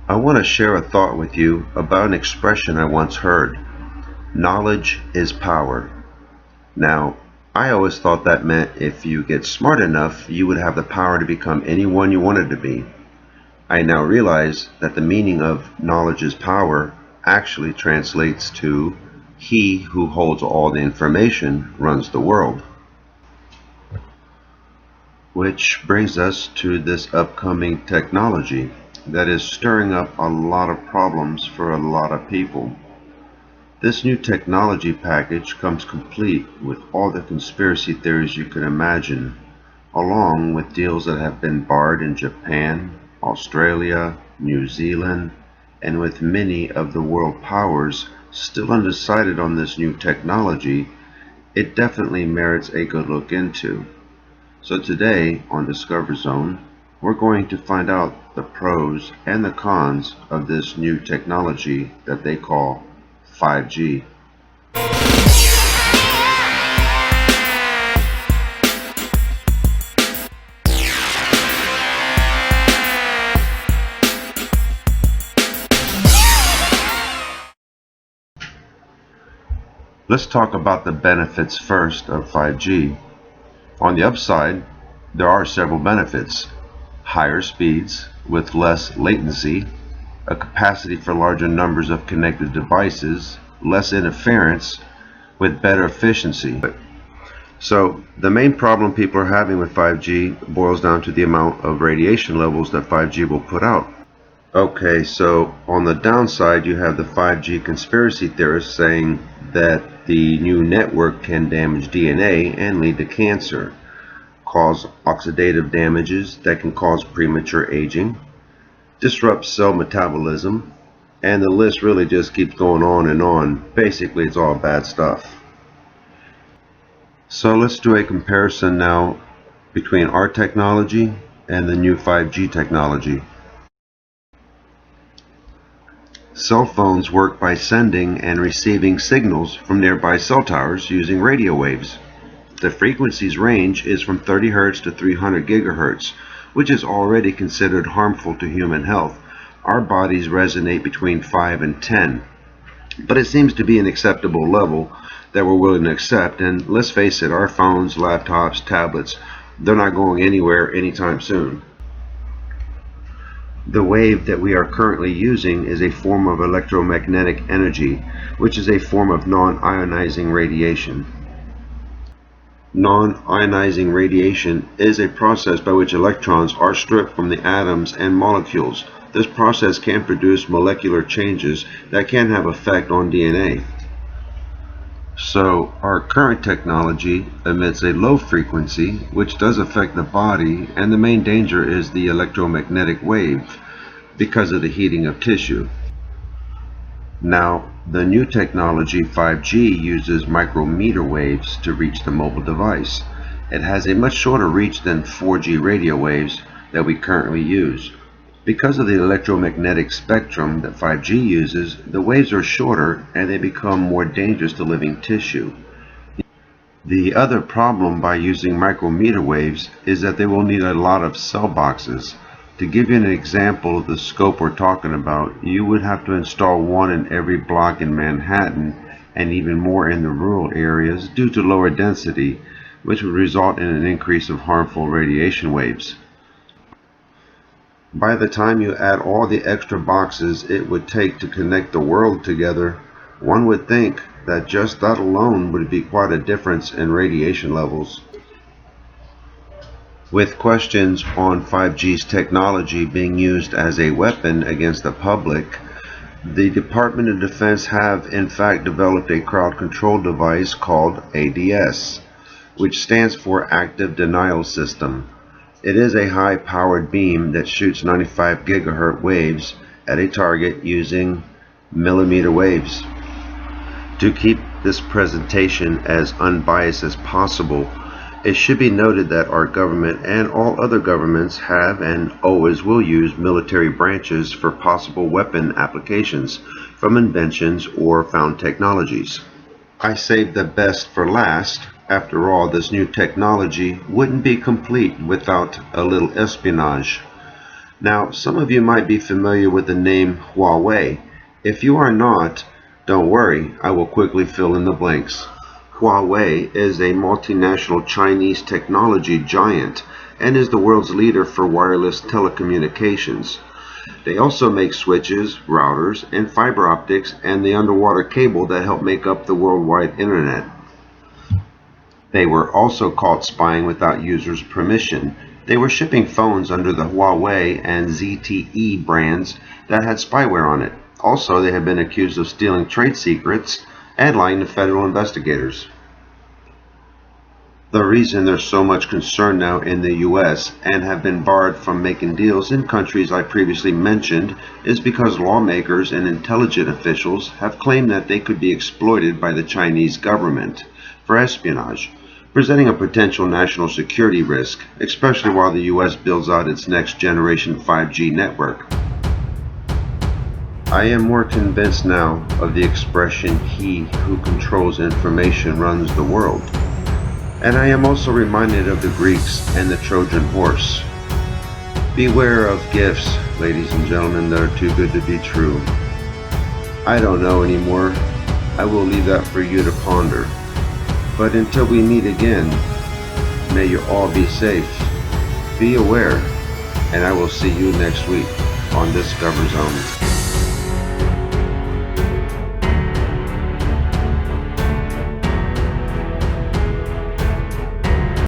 I want to share a thought with you about an expression I once heard. Knowledge is power. Now, I always thought that meant if you get smart enough, you would have the power to become anyone you wanted to be. I now realize that the meaning of knowledge is power actually translates to he who holds all the information runs the world. Which brings us to this upcoming technology that is stirring up a lot of problems for a lot of people. This new technology package comes complete with all the conspiracy theories you can imagine, along with deals that have been barred in Japan, Australia, New Zealand, and with many of the world powers still undecided on this new technology. It definitely merits a good look into. So today on Discover Zone, we're going to find out the pros and the cons of this new technology that they call 5G. Let's talk about the benefits first of 5G. On the upside, there are several benefits. Higher speeds with less latency, a capacity for larger numbers of connected devices, less interference with better efficiency. So the main problem people are having with 5G boils down to the amount of radiation levels that 5G will put out. Okay, so on the downside you have the 5G conspiracy theorists saying that the new network can damage DNA and lead to cancer, cause oxidative damages that can cause premature aging, disrupt cell metabolism, and the list really just keeps going on and on. Basically, it's all bad stuff. So let's do a comparison now between our technology and the new 5G technology. Cell phones work by sending and receiving signals from nearby cell towers using radio waves. The frequency's range is from 30 Hz to 300 GHz, which is already considered harmful to human health. Our bodies resonate between 5 and 10, but it seems to be an acceptable level that we're willing to accept. And let's face it, our phones, laptops, tablets, they're not going anywhere anytime soon. The wave that we are currently using is a form of electromagnetic energy, which is a form of non-ionizing radiation. Non-ionizing radiation is a process by which electrons are stripped from the atoms and molecules. This process can produce molecular changes that can have effect on DNA. So our current technology emits a low frequency, which does affect the body, and the main danger is the electromagnetic wave because of the heating of tissue. Now, the new technology 5G uses micrometer waves to reach the mobile device. It has a much shorter reach than 4G radio waves that we currently use. Because of the electromagnetic spectrum that 5G uses, the waves are shorter and they become more dangerous to living tissue. The other problem by using micrometer waves is that they will need a lot of cell boxes. To give you an example of the scope we're talking about, you would have to install one in every block in Manhattan and even more in the rural areas due to lower density, which would result in an increase of harmful radiation waves. By the time you add all the extra boxes it would take to connect the world together, one would think that just that alone would be quite a difference in radiation levels. With questions on 5G's technology being used as a weapon against the public, the Department of Defense have in fact developed a crowd control device called ADS, which stands for Active Denial System. It is a high-powered beam that shoots 95 GHz waves at a target using millimeter waves. To keep this presentation as unbiased as possible, it should be noted that our government and all other governments have and always will use military branches for possible weapon applications from inventions or found technologies. I saved the best for last. After all, this new technology wouldn't be complete without a little espionage. Now, some of you might be familiar with the name Huawei. If you are not, don't worry, I will quickly fill in the blanks. Huawei is a multinational Chinese technology giant and is the world's leader for wireless telecommunications. They also make switches, routers, and fiber optics and the underwater cable that help make up the worldwide internet. They were also caught spying without users' permission. They were shipping phones under the Huawei and ZTE brands that had spyware on it. Also, they have been accused of stealing trade secrets and lying to federal investigators. The reason there's so much concern now in the US and have been barred from making deals in countries I previously mentioned is because lawmakers and intelligence officials have claimed that they could be exploited by the Chinese government for espionage, presenting a potential national security risk, especially while the US builds out its next generation 5G network. I am more convinced now of the expression, "He who controls information runs the world." And I am also reminded of the Greeks and the Trojan horse. Beware of gifts, ladies and gentlemen, that are too good to be true. I don't know anymore. I will leave that for you to ponder. But until we meet again, may you all be safe. Be aware, and I will see you next week on Discover Zone.